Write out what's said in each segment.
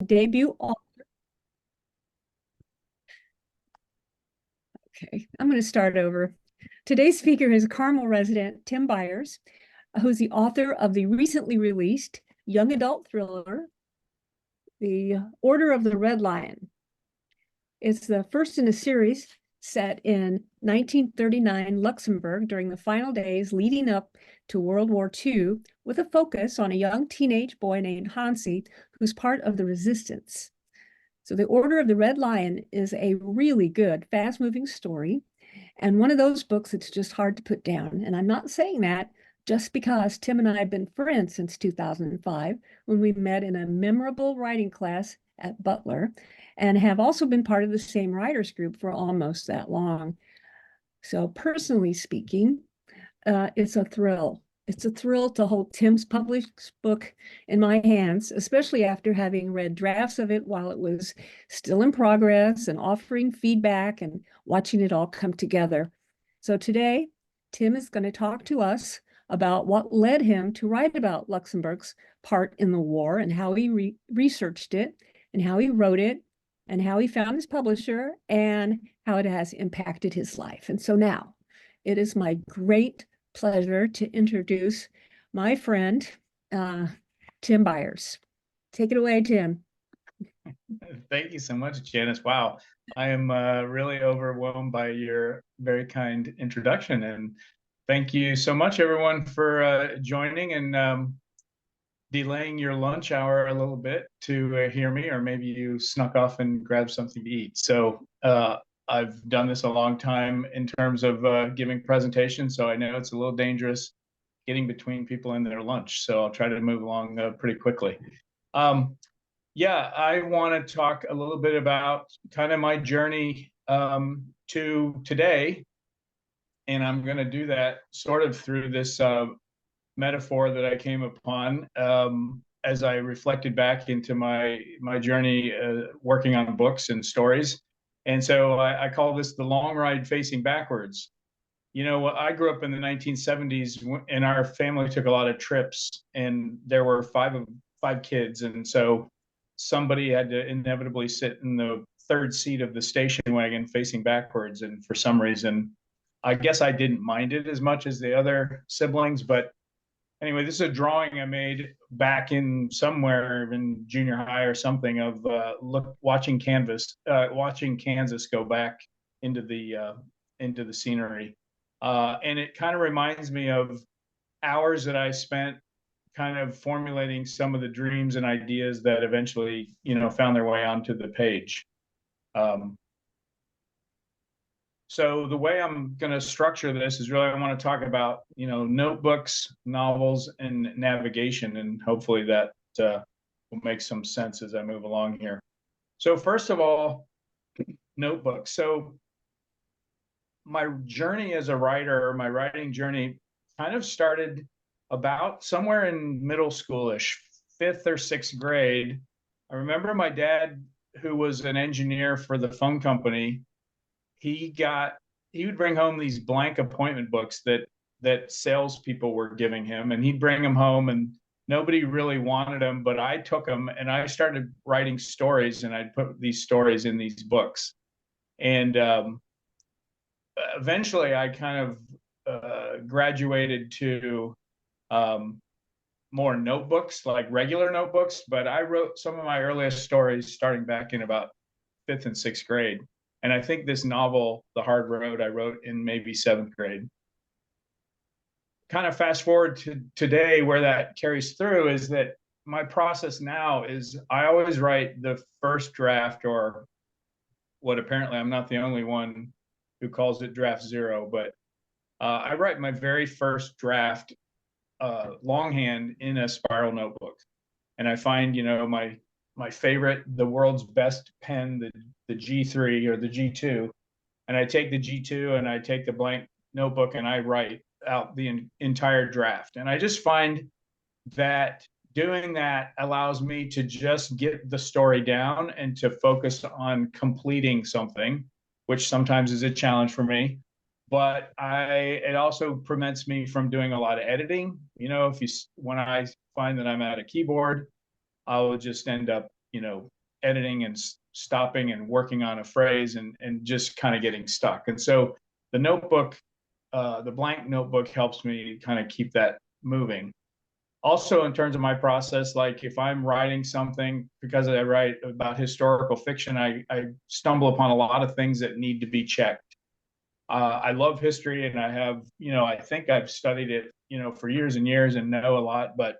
debut author. Okay, I'm going to start over. Today's speaker is Carmel resident Tim Byers, who's the author of the recently released young adult thriller, The Order of the Red Lion. It's the first in a series set in 1939 Luxembourg during the final days leading up to World War II, with a focus on a young teenage boy named Hansi, who's part of the resistance. So The Order of the Red Lion is a really good, fast-moving story, and one of those books that's just hard to put down. And I'm not saying that just because Tim and I have been friends since 2005, when we met in a memorable writing class at Butler, and have also been part of the same writers group for almost that long. So personally speaking, it's a thrill. It's a thrill to hold Tim's published book in my hands, especially after having read drafts of it while it was still in progress and offering feedback and watching it all come together. So today, Tim is going to talk to us about what led him to write about Luxembourg's part in the war and how he researched it and how he wrote it and how he found his publisher and how it has impacted his life. And so now it is my great pleasure to introduce my friend, Tim Byers. Take it away, Tim. Thank you so much, Janice. Wow, I am really overwhelmed by your very kind introduction, and thank you so much, everyone, for joining and delaying your lunch hour a little bit to hear me, or maybe you snuck off and grabbed something to eat. So I've done this a long time in terms of giving presentations, so I know it's a little dangerous getting between people in their lunch. So I'll try to move along pretty quickly. Yeah, I want to talk a little bit about kind of my journey to today. And I'm going to do that sort of through this metaphor that I came upon as I reflected back into my journey working on books and stories. And so I call this the long ride facing backwards. You know, I grew up in the 1970s, and our family took a lot of trips, and there were five kids. And so somebody had to inevitably sit in the third seat of the station wagon facing backwards. And for some reason, I guess I didn't mind it as much as the other siblings. But anyway, this is a drawing I made back in somewhere in junior high or something of watching Kansas go back into the scenery. And it kind of reminds me of hours that I spent kind of formulating some of the dreams and ideas that eventually, found their way onto the page. So the way I'm going to structure this is really, I want to talk about, notebooks, novels, and navigation, and hopefully that will make some sense as I move along here. So first of all, notebooks. So my journey as a writer, my writing journey, kind of started about somewhere in middle schoolish, 5th or 6th grade. I remember my dad, who was an engineer for the phone company, he would bring home these blank appointment books that salespeople were giving him, and he'd bring them home, and nobody really wanted them, but I took them and I started writing stories, and I'd put these stories in these books. And eventually I kind of graduated to more notebooks, like regular notebooks, but I wrote some of my earliest stories starting back in about 5th and 6th grade. And I think this novel, The Hard Road, I wrote in maybe 7th grade. Kind of fast forward to today, where that carries through is that my process now is I always write the first draft, or what apparently I'm not the only one who calls it draft zero, but I write my very first draft longhand in a spiral notebook. And I find, my favorite, the world's best pen, the G3 or the G2. And I take the G2 and I take the blank notebook and I write out the entire draft. And I just find that doing that allows me to just get the story down and to focus on completing something, which sometimes is a challenge for me. But it also prevents me from doing a lot of editing. When I find that I'm at a keyboard, I will just end up, editing and stopping and working on a phrase and just kind of getting stuck. And so the notebook, the blank notebook helps me kind of keep that moving. Also, in terms of my process, like if I'm writing something, because I write about historical fiction, I stumble upon a lot of things that need to be checked. I love history, and I have, I think I've studied it, for years and years and know a lot, but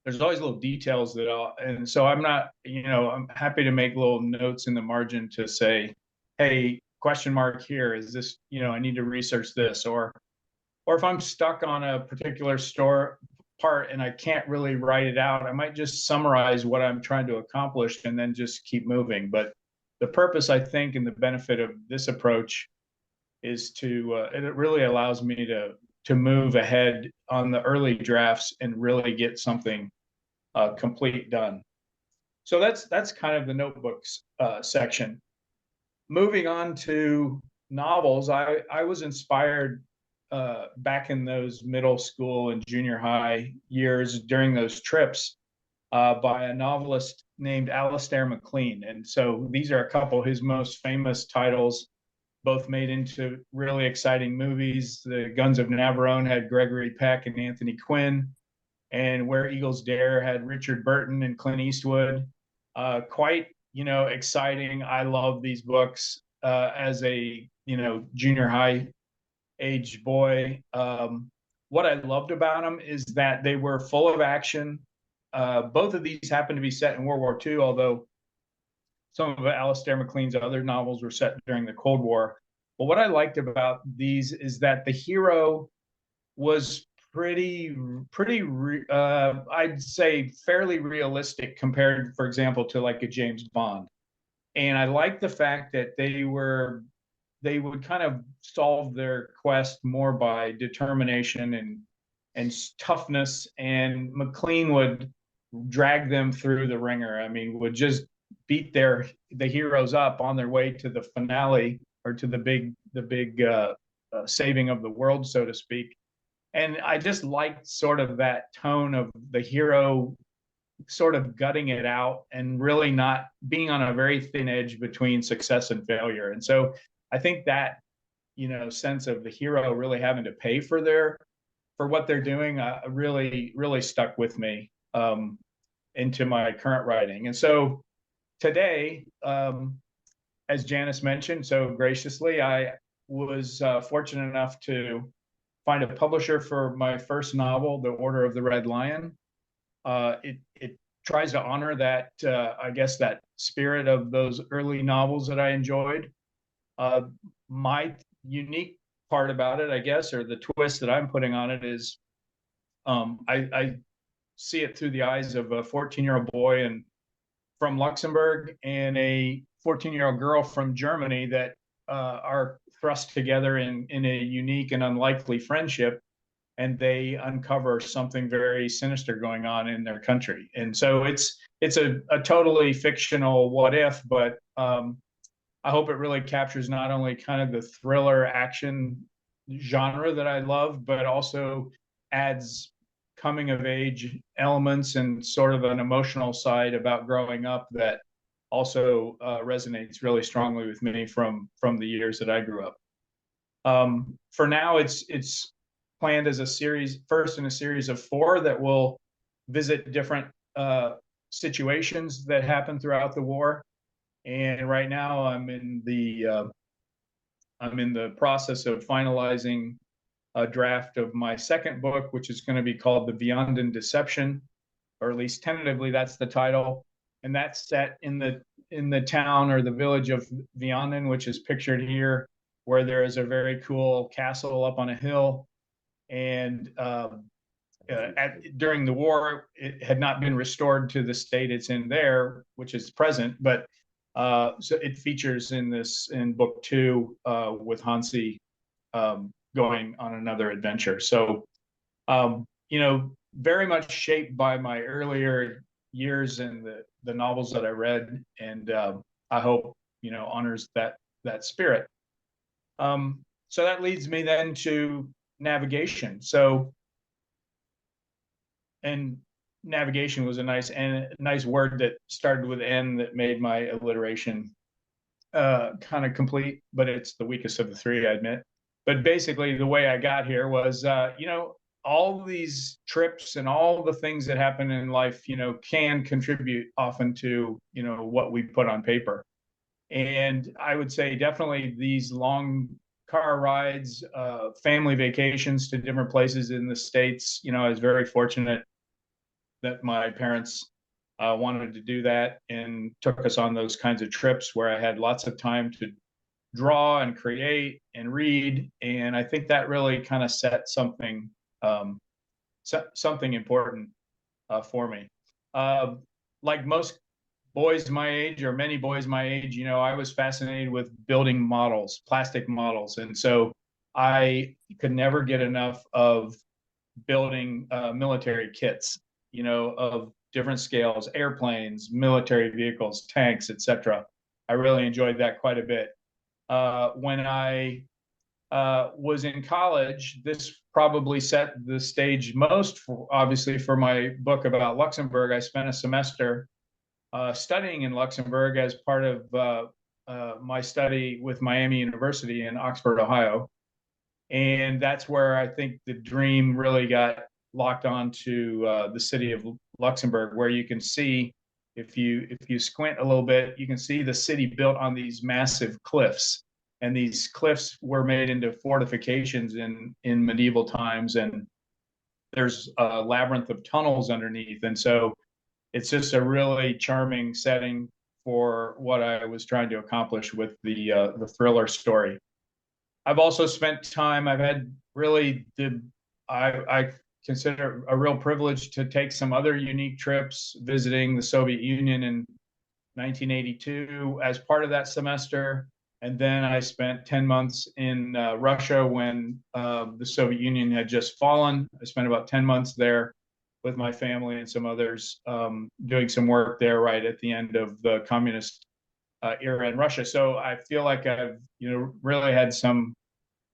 there's always little details and so I'm not, I'm happy to make little notes in the margin to say, hey, question mark here, is this, I need to research this, or if I'm stuck on a particular store part and I can't really write it out, I might just summarize what I'm trying to accomplish and then just keep moving. But the purpose, I think, and the benefit of this approach is it really allows me to move ahead on the early drafts and really get something complete done. So that's kind of the notebooks section. Moving on to novels, I was inspired back in those middle school and junior high years during those trips by a novelist named Alistair MacLean. And so these are a couple of his most famous titles, both made into really exciting movies. The Guns of Navarone had Gregory Peck and Anthony Quinn, and Where Eagles Dare had Richard Burton and Clint Eastwood. Quite, exciting. I love these books as a, junior high age boy. What I loved about them is that they were full of action. Both of these happened to be set in World War II, although some of Alistair MacLean's other novels were set during the Cold War. But what I liked about these is that the hero was pretty, I'd say fairly realistic compared, for example, to like a James Bond. And I like the fact that they would kind of solve their quest more by determination and toughness, and MacLean would drag them through the ringer. I mean, would just beat the heroes up on their way to the finale, or to the big saving of the world, so to speak. And I just liked sort of that tone of the hero sort of gutting it out and really not being on a very thin edge between success and failure. And so I think that, sense of the hero really having to pay for what they're doing, really stuck with me into my current writing. And so today, as Janice mentioned so graciously, I was fortunate enough to find a publisher for my first novel, The Order of the Red Lion. It tries to honor that, I guess, that spirit of those early novels that I enjoyed. My unique part about it, I guess, or the twist that I'm putting on it is, I see it through the eyes of a 14-year-old boy from Luxembourg and a 14-year-old girl from Germany that are thrust together in a unique and unlikely friendship, and they uncover something very sinister going on in their country. And so it's a totally fictional what if, but I hope it really captures not only kind of the thriller action genre that I love, but also adds coming of age elements and sort of an emotional side about growing up that also resonates really strongly with me from the years that I grew up. For now, it's planned as first in a series of 4 that will visit different situations that happened throughout the war. And right now, I'm in the process of finalizing a draft of my second book, which is going to be called The Vianden Deception, or at least tentatively that's the title. And that's set in the town or the village of Vianden, which is pictured here, where there is a very cool castle up on a hill. And during the war, it had not been restored to the state it's in there, which is present. But so it features in book 2 with Hansi going on another adventure. So, very much shaped by my earlier years and the novels that I read, and I hope honors that spirit. So that leads me then to navigation. So, and navigation was a nice word that started with N that made my alliteration kind of complete, but it's the weakest of the three, I admit. But basically, the way I got here was, all these trips and all the things that happen in life, can contribute often to, what we put on paper. And I would say definitely these long car rides, family vacations to different places in the States. I was very fortunate that my parents wanted to do that and took us on those kinds of trips where I had lots of time to draw and create and read. And I think that really kind of set um, something important for me. Like most boys my age, or many boys my age, I was fascinated with building models, plastic models. And so I could never get enough of building military kits, of different scales, airplanes, military vehicles, tanks, etc. I really enjoyed that quite a bit. When I was in college, this probably set the stage most, obviously, for my book about Luxembourg. I spent a semester studying in Luxembourg as part of my study with Miami University in Oxford, Ohio. And that's where I think the dream really got locked onto the city of Luxembourg, where you can see, if you squint a little bit, you can see the city built on these massive cliffs. And these cliffs were made into fortifications in medieval times, and there's a labyrinth of tunnels underneath. And so it's just a really charming setting for what I was trying to accomplish with the thriller story. I've also spent time. I've had really I consider a real privilege to take some other unique trips, visiting the Soviet Union in 1982 as part of that semester. And then I spent 10 months in Russia when the Soviet Union had just fallen. I spent about 10 months there with my family and some others, doing some work there right at the end of the communist era in Russia. So I feel like I've, really had some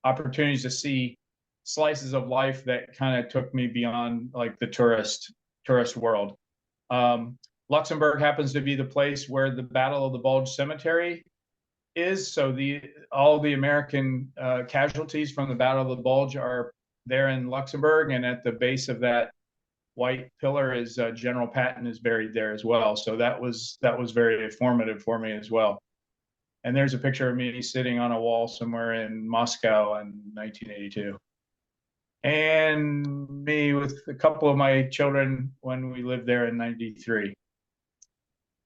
opportunities to see slices of life that kind of took me beyond like the tourist world. Luxembourg happens to be the place where the Battle of the Bulge Cemetery is. So all the American casualties from the Battle of the Bulge are there in Luxembourg, and at the base of that white pillar is General Patton is buried there as well. So that was very informative for me as well. And there's a picture of me sitting on a wall somewhere in Moscow in 1982. And me with a couple of my children when we lived there in 93.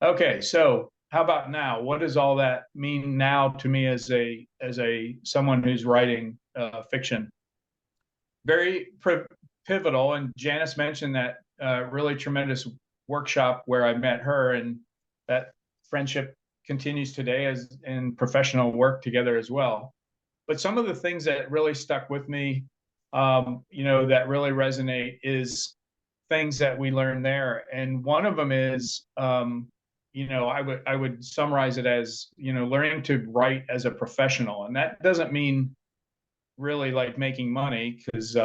Okay, so how about now? What does all that mean now to me as a someone who's writing fiction? Very pivotal, and Janice mentioned that really tremendous workshop where I met her, and that friendship continues today as in professional work together as well. But some of the things that really stuck with me, that really resonate is things that we learned there. And one of them is, I would summarize it as, learning to write as a professional. And that doesn't mean really like making money, because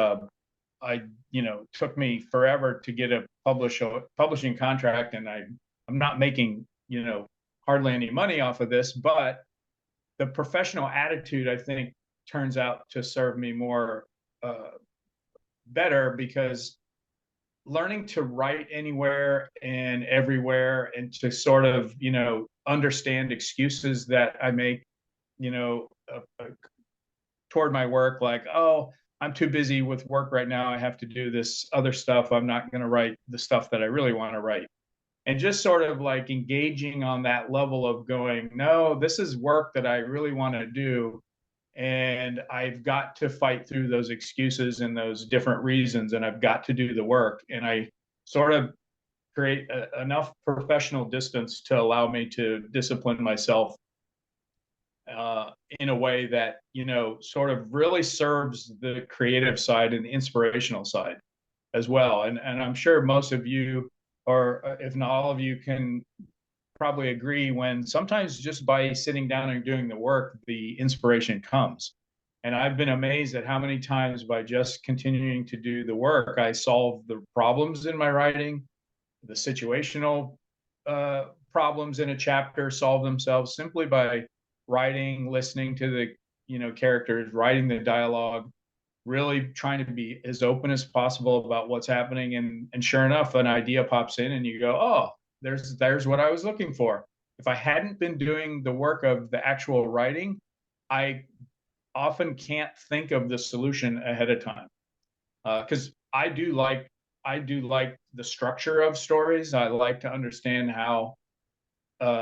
took me forever to get a publishing contract, and I'm not making, hardly any money off of this, but the professional attitude, I think, turns out to serve me more better, because learning to write anywhere and everywhere, and to sort of, understand excuses that I make, toward my work, like, oh, I'm too busy with work right now, I have to do this other stuff, I'm not going to write the stuff that I really want to write. And just sort of like engaging on that level of going, no, this is work that I really want to do. And I've got to fight through those excuses and those different reasons, and I've got to do the work. And I sort of create enough professional distance to allow me to discipline myself in a way that, sort of really serves the creative side and the inspirational side as well. And I'm sure most of you, or if not all of you, can probably agree, when sometimes just by sitting down and doing the work, the inspiration comes. And I've been amazed at how many times by just continuing to do the work, I solve the problems in my writing, the situational problems in a chapter solve themselves simply by writing, listening to the characters, writing the dialogue, really trying to be as open as possible about what's happening. And sure enough, an idea pops in and you go, oh, there's what I was looking for. If I hadn't been doing the work of the actual writing, I often can't think of the solution ahead of time. Because I do like the structure of stories. I like to understand how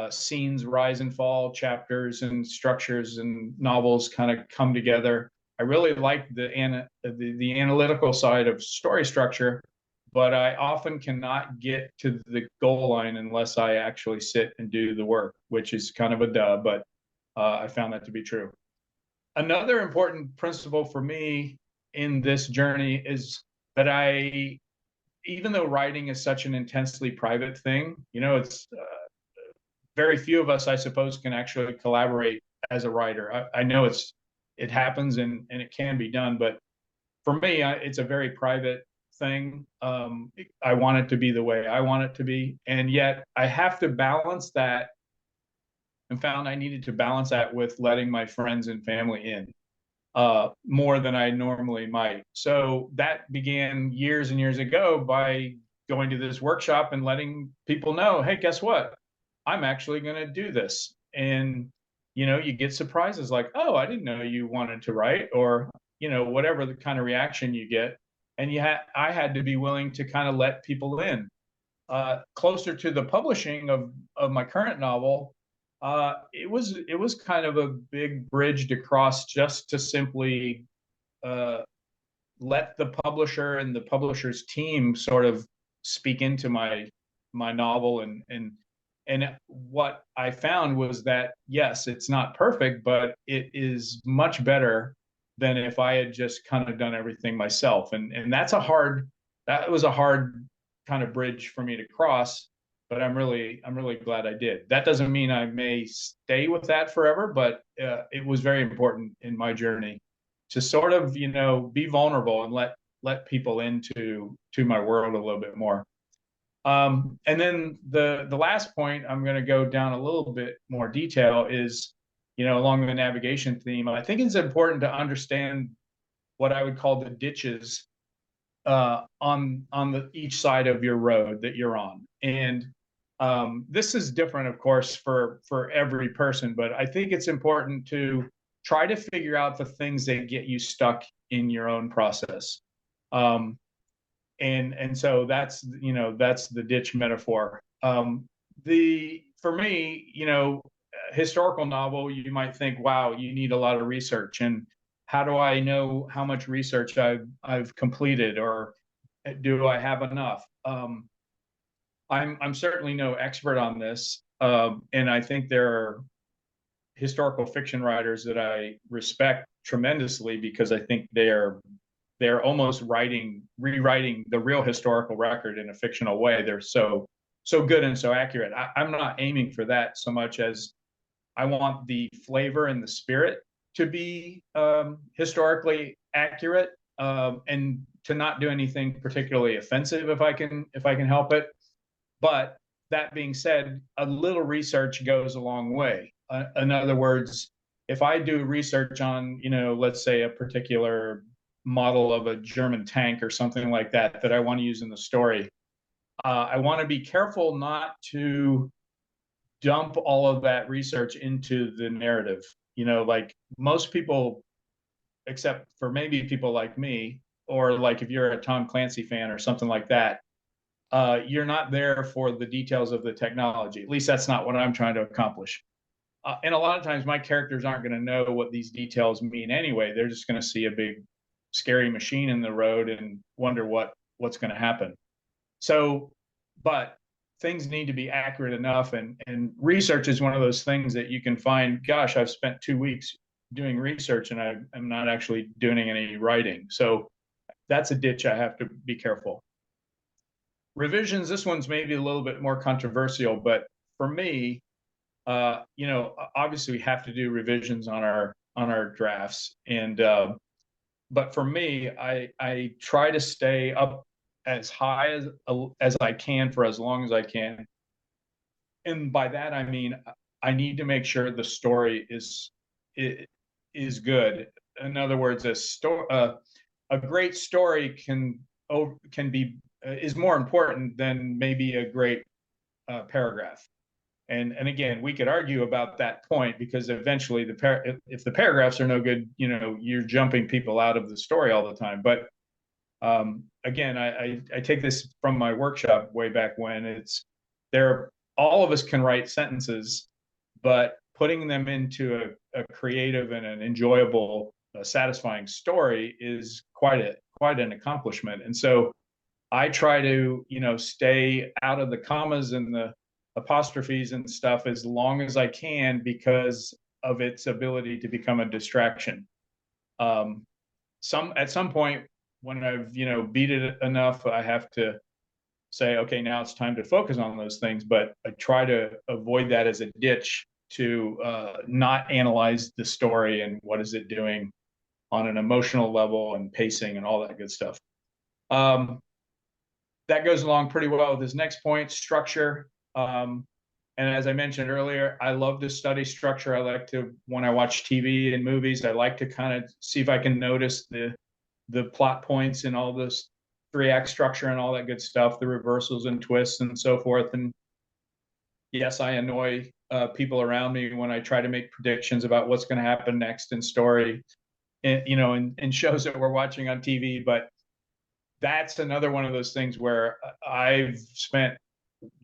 scenes rise and fall, chapters and structures and novels kind of come together. I really like the analytical side of story structure, but I often cannot get to the goal line unless I actually sit and do the work, which is kind of a duh, but I found that to be true. Another important principle for me in this journey is that even though writing is such an intensely private thing, it's very few of us, I suppose, can actually collaborate as a writer. I know it happens and it can be done, but for me, it's a very private thing. I want it to be the way I want it to be, and yet I have to balance that, and found I needed to balance that with letting my friends and family in more than I normally might. So that began years and years ago by going to this workshop and letting people know, hey, guess what? I'm actually going to do this. And, you get surprises like, oh, I didn't know you wanted to write, or, whatever the kind of reaction you get. And I had to be willing to kind of let people in. Closer to the publishing of my current novel, it was kind of a big bridge to cross just to simply uh, let the publisher and the publisher's team sort of speak into my novel. And what I found was that, yes, it's not perfect, but it is much better than if I had just kind of done everything myself. And that was a hard kind of bridge for me to cross, but I'm really glad I did. That doesn't mean I may stay with that forever, but it was very important in my journey to sort of be vulnerable and let people into my world a little bit more. And then the last point I'm going to go down a little bit more detail is, along the navigation theme. I think it's important to understand what I would call the ditches on each side of your road that you're on. And this is different, of course, for every person, but I think it's important to try to figure out the things that get you stuck in your own process. And so that's the ditch metaphor. For me, historical novel, you might think, wow, you need a lot of research, and how do I know how much research I've completed, or do I have enough? I'm certainly no expert on this, and I think there are historical fiction writers that I respect tremendously because I think they're almost rewriting the real historical record in a fictional way. They're so good and so accurate. I'm not aiming for that so much as I want the flavor and the spirit to be historically accurate, and to not do anything particularly offensive if I can help it. But that being said, a little research goes a long way. In other words, if I do research on, let's say a particular model of a German tank or something like that I want to use in the story, I want to be careful not to dump all of that research into the narrative. Like most people, except for maybe people like me, or like if you're a Tom Clancy fan or something like that, you're not there for the details of the technology. At least that's not what I'm trying to accomplish. And a lot of times my characters aren't going to know what these details mean anyway. They're just going to see a big scary machine in the road and wonder what's going to happen. So, but things need to be accurate enough, and research is one of those things that you can find, gosh, I've spent 2 weeks doing research and I'm not actually doing any writing. So that's a ditch I have to be careful. Revisions, this one's maybe a little bit more controversial, but for me, obviously we have to do revisions on our drafts, and but for me, I try to stay up as high as I can for as long as I can. And by that I mean I need to make sure the story is good. In other words, a great story can be is more important than maybe a great paragraph. And again, we could argue about that point, because eventually if the paragraphs are no good, you're jumping people out of the story all the time. But again, I take this from my workshop way back when. It's there. All of us can write sentences, but putting them into a creative and an enjoyable, satisfying story is quite an accomplishment. And so I try to, stay out of the commas and the apostrophes and stuff as long as I can, because of its ability to become a distraction. At some point when I've, beat it enough, I have to say, okay, now it's time to focus on those things. But I try to avoid that as a ditch to not analyze the story and what is it doing on an emotional level and pacing and all that good stuff. That goes along pretty well with this next point, structure. And as I mentioned earlier, I love to study structure. I like to, when I watch TV and movies, I like to kind of see if I can notice the plot points and all this 3-act structure and all that good stuff, the reversals and twists and so forth. And yes, I annoy people around me when I try to make predictions about what's going to happen next in story, and, in shows that we're watching on TV. But that's another one of those things where I've spent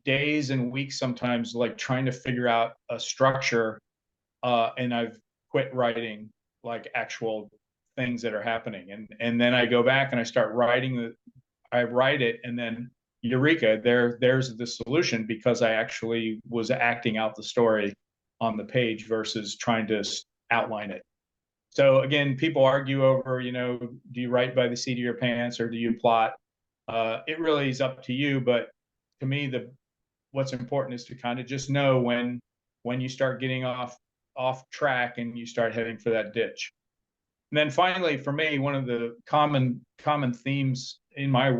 days and weeks sometimes like trying to figure out a structure, and I've quit writing like actual things that are happening, and then I go back and I start writing I write it, and then eureka, there's the solution, because I actually was acting out the story on the page versus trying to outline it. So again, people argue over, do you write by the seat of your pants or do you plot? It really is up to you. But to me, what's important is to kind of just know when you start getting off track and you start heading for that ditch. And then finally, for me, one of the common themes in my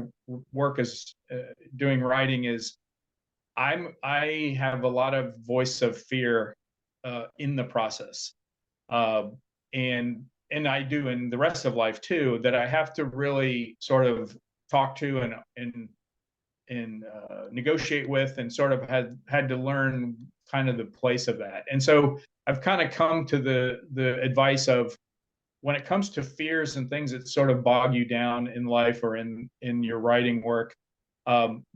work as doing writing is I have a lot of voice of fear in the process. And I do in the rest of life too, that I have to really sort of talk to and negotiate with, and sort of had to learn kind of the place of that. And so I've kind of come to the advice of, when it comes to fears and things that sort of bog you down in life or in your writing work,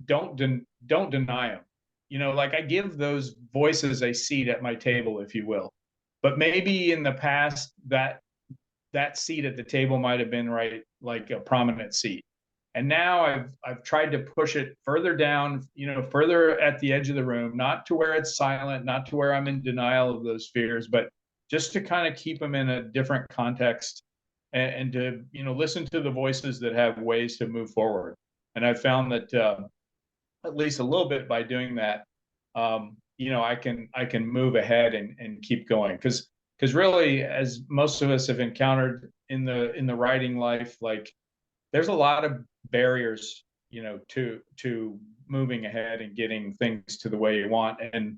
don't deny them. Like I give those voices a seat at my table, if you will. But maybe in the past that seat at the table might have been right, like a prominent seat. And now I've tried to push it further down, further at the edge of the room, not to where it's silent, not to where I'm in denial of those fears, but just to kind of keep them in a different context, and to, listen to the voices that have ways to move forward. And I've found that at least a little bit by doing that, I can move ahead and keep going. Because really, as most of us have encountered in the writing life, like there's a lot of barriers, to moving ahead and getting things to the way you want. And,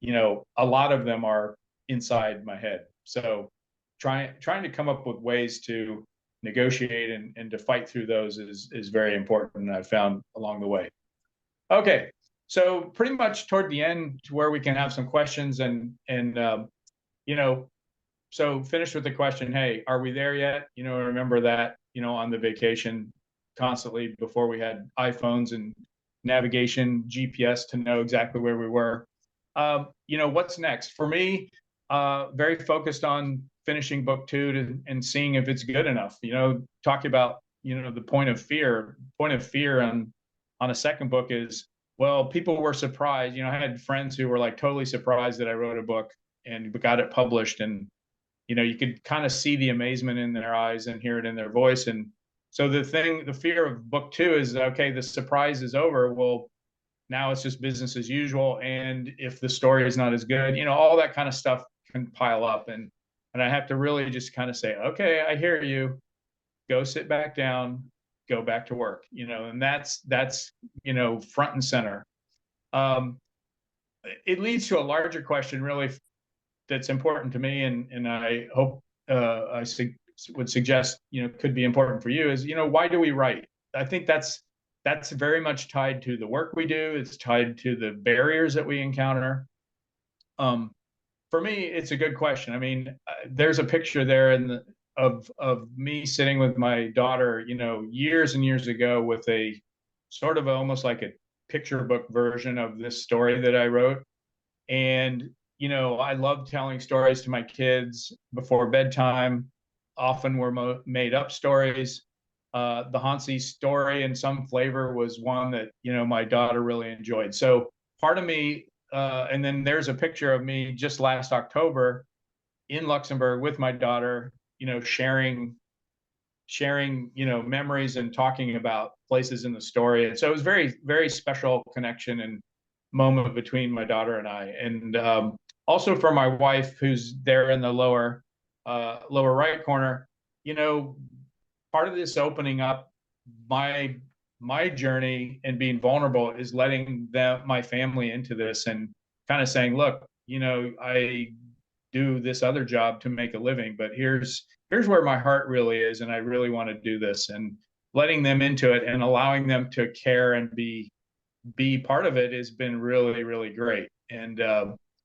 a lot of them are inside my head. So trying to come up with ways to negotiate and to fight through those is very important, I've found along the way. Okay, so pretty much toward the end, to where we can have some questions, and so finish with the question, hey, are we there yet? Remember that, on the vacation constantly, before we had iPhones and navigation, GPS to know exactly where we were. What's next? For me, very focused on finishing book 2 and seeing if it's good enough. Talking about, the point of fear on a second book is, well, people were surprised. I had friends who were like totally surprised that I wrote a book and got it published. And, you could kind of see the amazement in their eyes and hear it in their voice. And so the fear of book 2 is, okay, the surprise is over. Well, now it's just business as usual. And if the story is not as good, all that kind of stuff can pile up. And I have to really just kind of say, okay, I hear you. Go sit back down, go back to work, and that's front and center. Um, it leads to a larger question, really, that's important to me, and I hope would suggest could be important for you, is why do we write? I think that's very much tied to the work we do. It's tied to the barriers that we encounter. For me, it's a good question. I mean, there's a picture there of me sitting with my daughter, years and years ago, with a sort of almost like a picture book version of this story that I wrote. And I love telling stories to my kids before bedtime. Often were made up stories. The Hansi story in some flavor was one that my daughter really enjoyed. So part of me, and then there's a picture of me just last October in Luxembourg with my daughter, sharing memories and talking about places in the story. And so it was very, very special connection and moment between my daughter and I. And also for my wife, who's there in the lower right corner, part of this opening up my journey and being vulnerable is letting my family into this, and kind of saying, look, I do this other job to make a living, but here's where my heart really is, and I really want to do this, and letting them into it and allowing them to care and be part of it has been really, really great. And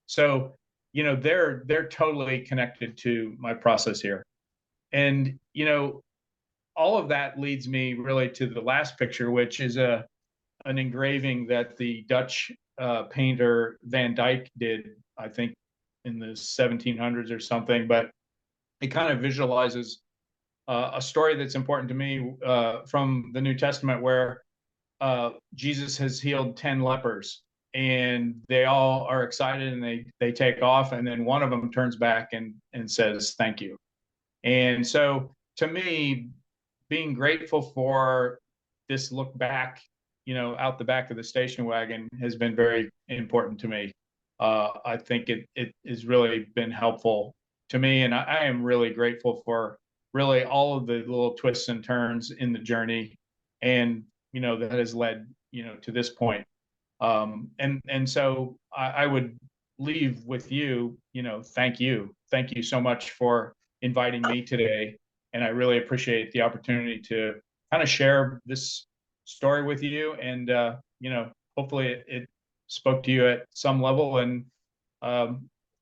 so they're totally connected to my process here. And all of that leads me really to the last picture, which is an engraving that the Dutch painter Van Dyck did, I think, in the 1700s or something. But it kind of visualizes a story that's important to me from the New Testament, where Jesus has healed 10 lepers, and they all are excited, and they take off, and then one of them turns back and says thank you. And so to me, being grateful for this look back, out the back of the station wagon has been very important to me. I think it has really been helpful to me, and I am really grateful for really all of the little twists and turns in the journey, and that has led to this point. And so I would leave with you, thank you so much for inviting me today, and I really appreciate the opportunity to kind of share this story with you, and hopefully it spoke to you at some level, and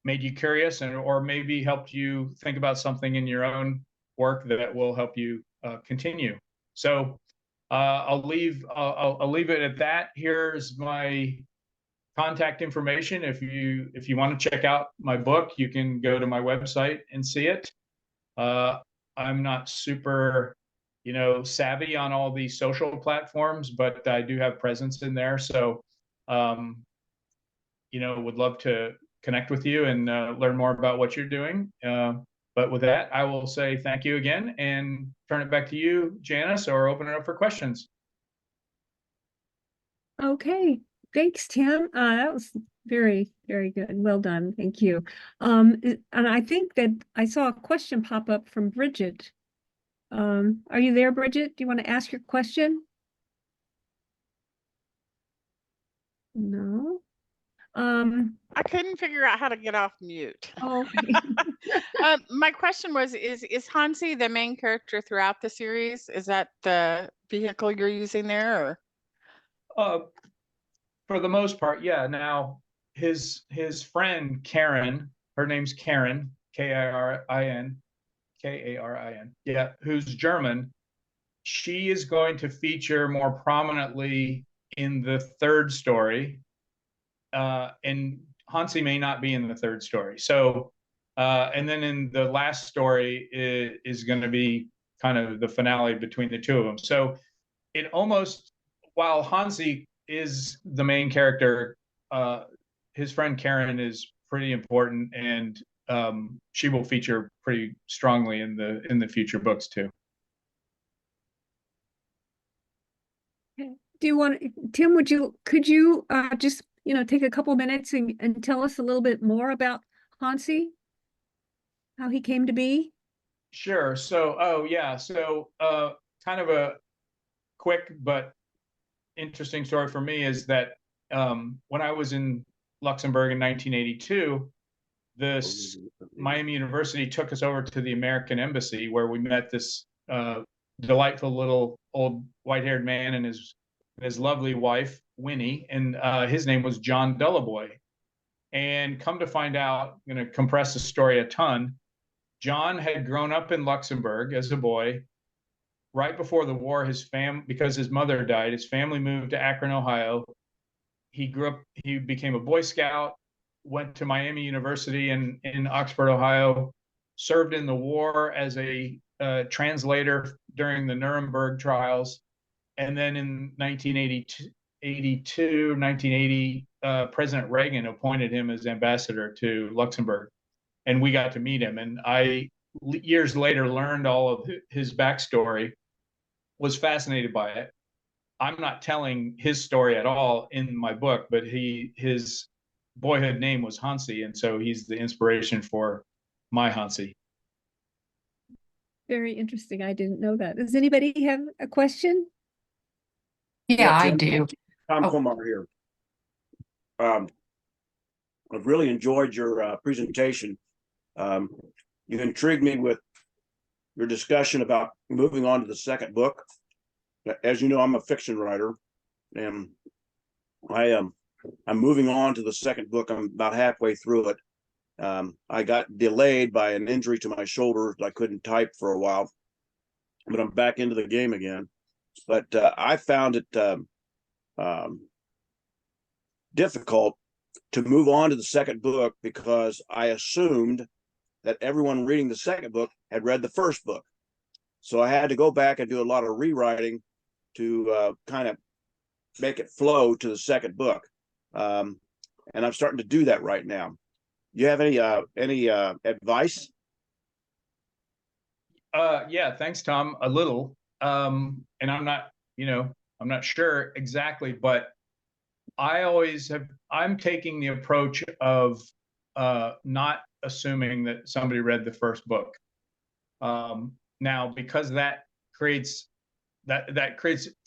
made you curious, and or maybe helped you think about something in your own work that will help you continue. So I'll leave it at that. Here's my contact information. If you want to check out my book, you can go to my website and see it. I'm not super savvy on all these social platforms, but I do have presence in there. So would love to connect with you and learn more about what you're doing. But with that, I will say thank you again and turn it back to you, Janice, or open it up for questions. Okay, thanks, Tim. That was very, very good. Well done. Thank you. And I think that I saw a question pop up from Bridget. Are you there, Bridget? Do you want to ask your question? No. I couldn't figure out how to get off mute. Okay. My question was, is Hansi the main character throughout the series? Is that the vehicle you're using there, or? For the most part, yeah. Now his friend Karen, her name's Karen, Karin, Karin, yeah, who's German. She is going to feature more prominently in the third story, and Hansi may not be in the third story. So, and then in the last story is going to be kind of the finale between the two of them. So it almost, while Hansi is the main character, his friend Karen is pretty important, and she will feature pretty strongly in the future books too. Do you want, Tim, could you just take a couple minutes and tell us a little bit more about Hansi, how he came to be? Sure. So, kind of quick but interesting story for me is that when I was in Luxembourg in 1982, Miami University took us over to the American Embassy, where we met this delightful little old white-haired man and his lovely wife, Winnie, and his name was John Dullaboy. And come to find out, I'm going to compress the story a ton. John had grown up in Luxembourg as a boy. Right before the war, because his mother died, his family moved to Akron, Ohio. He became a Boy Scout, went to Miami University in Oxford, Ohio, served in the war as a translator during the Nuremberg trials. And then in 1980, President Reagan appointed him as ambassador to Luxembourg. And we got to meet him. And I, years later, learned all of his backstory, was fascinated by it. I'm not telling his story at all in my book, but his boyhood name was Hansi, and so he's the inspiration for my Hansi. Very interesting. I didn't know that. Does anybody have a question? Yeah, I Tim, do. Tom Oh. Colmar here. I've really enjoyed your presentation. You intrigued me with your discussion about moving on to the second book. As you know, I'm a fiction writer, and I'm moving on to the second book. I'm about halfway through it. I got delayed by an injury to my shoulder. I couldn't type for a while, but I'm back into the game again. But I found it difficult to move on to the second book because I assumed that everyone reading the second book had read the first book. So I had to go back and do a lot of rewriting to kind of make it flow to the second book. And I'm starting to do that right now. Do you have any advice? Yeah, thanks, Tom. A little. And I'm not sure exactly, but I'm taking the approach of not assuming that somebody read the first book. Now, because that creates,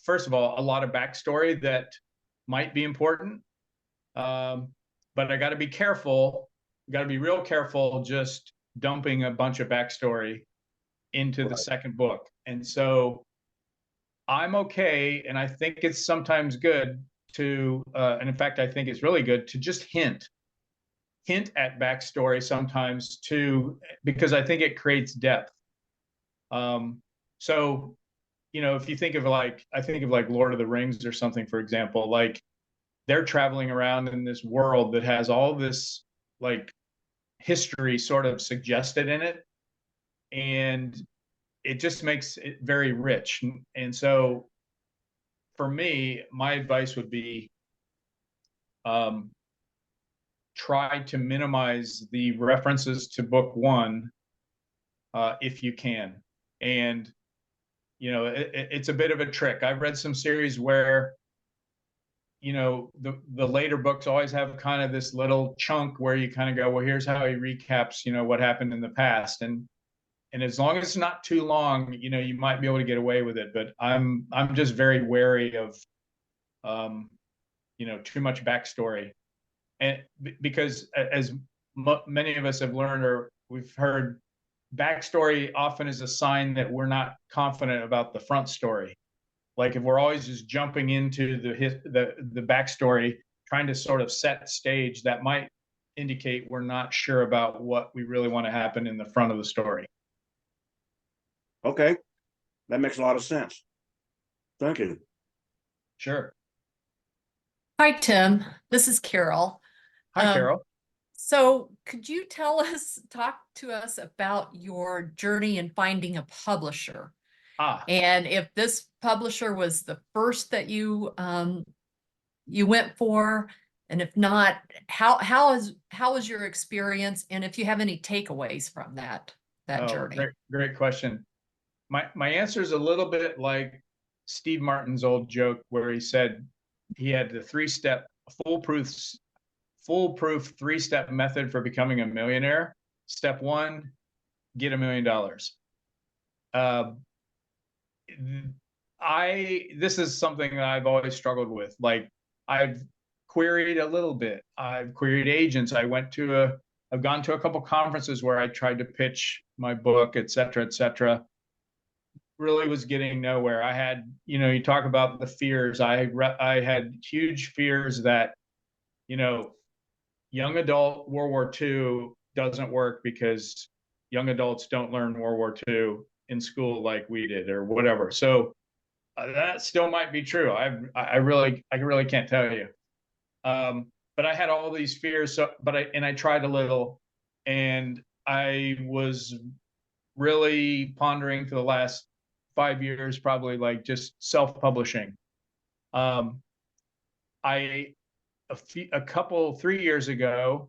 first of all, a lot of backstory that might be important. But I got to be careful, got to be real careful just dumping a bunch of backstory into the second book. And so I'm okay, and I think it's sometimes good to, and in fact, I think it's really good to just hint at backstory sometimes too, because I think it creates depth. So, if you think of I think of Lord of the Rings or something, for example, like they're traveling around in this world that has all this history sort of suggested in it. And it just makes it very rich. And so for me, my advice would be try to minimize the references to book one if you can. And, it's a bit of a trick. I've read some series where, the later books always have kind of this little chunk where you kind of go, well, here's how he recaps, what happened in the past. And as long as it's not too long, you might be able to get away with it. But I'm just very wary of, too much backstory. And because as many of us have learned or we've heard, backstory often is a sign that we're not confident about the front story. Like if we're always just jumping into the backstory, trying to sort of set stage, that might indicate we're not sure about what we really want to happen in the front of the story. Okay, that makes a lot of sense. Thank you. Sure. Hi, Tim. This is Carol. Hi, Carol. So could you talk to us about your journey in finding a publisher? And if this publisher was the first that you went for, and if not, how was your experience, and if you have any takeaways from that journey? Great question. My answer is a little bit like Steve Martin's old joke where he said he had the three-step foolproof three-step method for becoming a millionaire. Step one, get $1 million. this is something that I've always struggled with. Like, I've queried a little bit. I've queried agents. I've gone to a couple conferences where I tried to pitch my book, et cetera, et cetera. Really was getting nowhere. I had, you talk about the fears. I had huge fears that, young adult World War II doesn't work because young adults don't learn World War II in school like we did, or whatever. So that still might be true. I really can't tell you. But I had all these fears. So, I tried a little, and I was really pondering for the last 5 years, probably, like, just self-publishing. 3 years ago,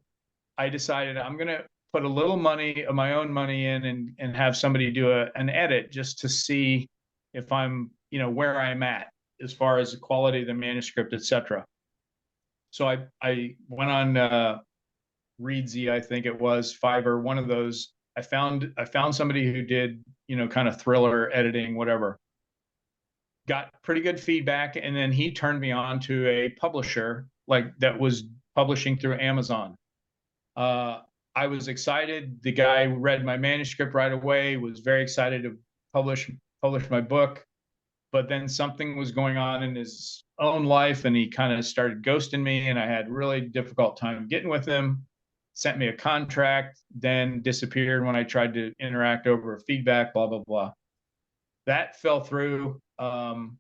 I decided I'm going to put a little money of my own money in and have somebody do an edit, just to see if I'm, where I'm at as far as the quality of the manuscript, etc. So I went on Readsy, I think it was, Fiverr, one of those. I found somebody who did, kind of thriller editing, whatever. Got pretty good feedback, and then he turned me on to a publisher, like, that was publishing through Amazon. I was excited. The guy read my manuscript right away, was very excited to publish my book. But then something was going on in his own life, and he kind of started ghosting me, and I had really difficult time getting with him. Sent me a contract, then disappeared when I tried to interact over feedback, blah, blah, blah. That fell through. And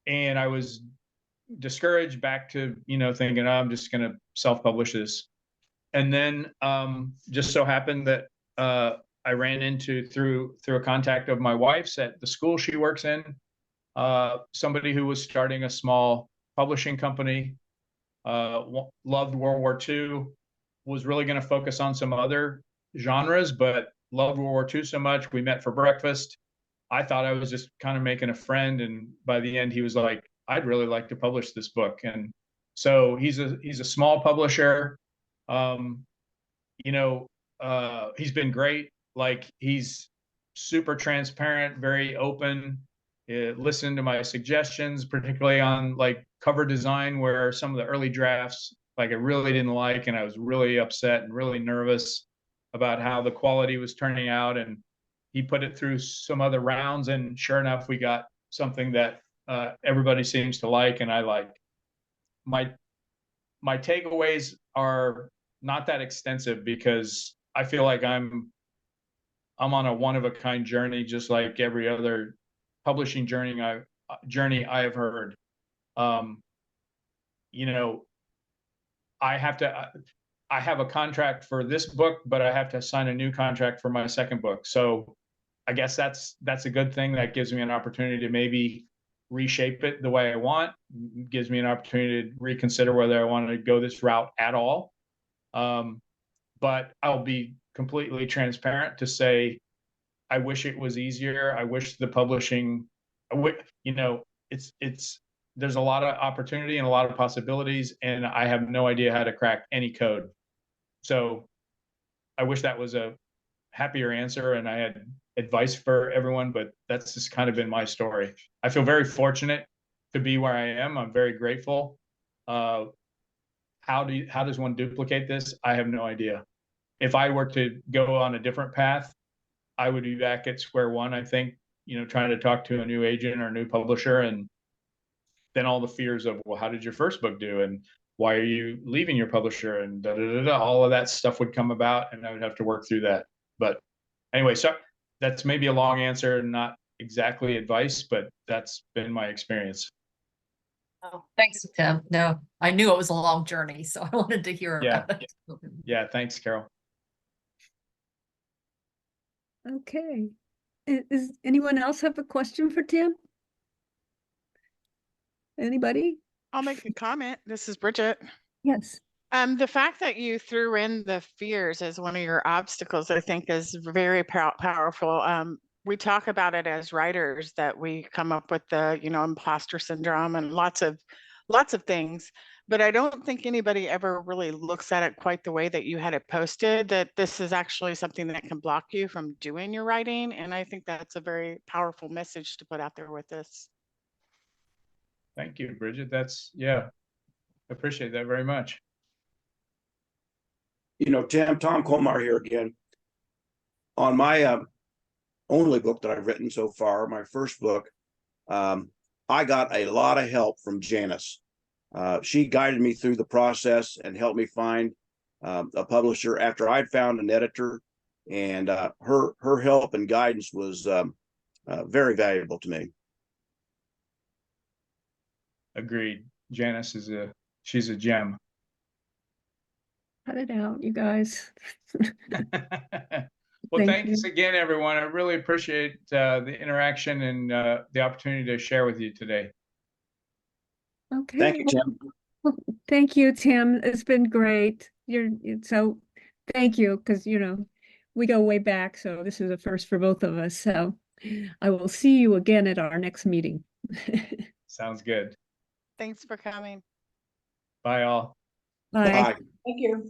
I was discouraged, back to, thinking, oh, I'm just going to self-publish this. And then just so happened that I ran into, through a contact of my wife's at the school she works in, somebody who was starting a small publishing company, loved World War II, was really going to focus on some other genres, but loved World War II so much. We met for breakfast. I thought I was just kind of making a friend, and by the end, he was like, I'd really like to publish this book. And so he's a small publisher. He's been great. Like, he's super transparent, very open, listened to my suggestions, particularly on, like, cover design, where some of the early drafts, like, I really didn't like, and I was really upset and really nervous about how the quality was turning out. And he put it through some other rounds, and sure enough, we got something that everybody seems to like, and I like. My takeaways are not that extensive, because I feel like I'm on a one-of-a-kind journey, just like every other publishing journey I have heard. I have a contract for this book, but I have to sign a new contract for my second book. So I guess that's a good thing. That gives me an opportunity to maybe reshape it the way I want. It gives me an opportunity to reconsider whether I want to go this route at all. But I'll be completely transparent to say, I wish it was easier. I wish the publishing, there's a lot of opportunity and a lot of possibilities, and I have no idea how to crack any code. So I wish that was a happier answer and I had advice for everyone, but that's just kind of been my story. I feel very fortunate to be where I am. I'm very grateful. How does one duplicate this? I have no idea. If I were to go on a different path, I would be back at square one, I think, trying to talk to a new agent or a new publisher, and then all the fears of, well, how did your first book do? And why are you leaving your publisher? And all of that stuff would come about, and I would have to work through that. But anyway, so that's maybe a long answer, not exactly advice, but that's been my experience. Oh, thanks, Tim. No, I knew it was a long journey, so I wanted to hear about it. Yeah, thanks, Carol. Okay. Is anyone else have a question for Tim? Anybody? I'll make a comment. This is Bridget. Yes. The fact that you threw in the fears as one of your obstacles, I think, is very powerful. We talk about it as writers, that we come up with the, imposter syndrome and lots of things. but I don't think anybody ever really looks at it quite the way that you had it posted, that this is actually something that can block you from doing your writing. And I think that's a very powerful message to put out there with this. Thank you, Bridget. That's, yeah, I appreciate that very much. You know, Tom Colmar here again. On my only book that I've written so far, my first book, I got a lot of help from Janice. She guided me through the process and helped me find a publisher after I'd found an editor, and her help and guidance was very valuable to me. Agreed. Janice is she's a gem. Cut it out, you guys. Well, Thank thanks you. again, everyone. I really appreciate the interaction and the opportunity to share with you today. Okay. Thank you, Tim. Well, thank you, Tim. It's been great. So thank you, because we go way back, so this is a first for both of us. So I will see you again at our next meeting. Sounds good. Thanks for coming. Bye all. Bye. Bye. Thank you.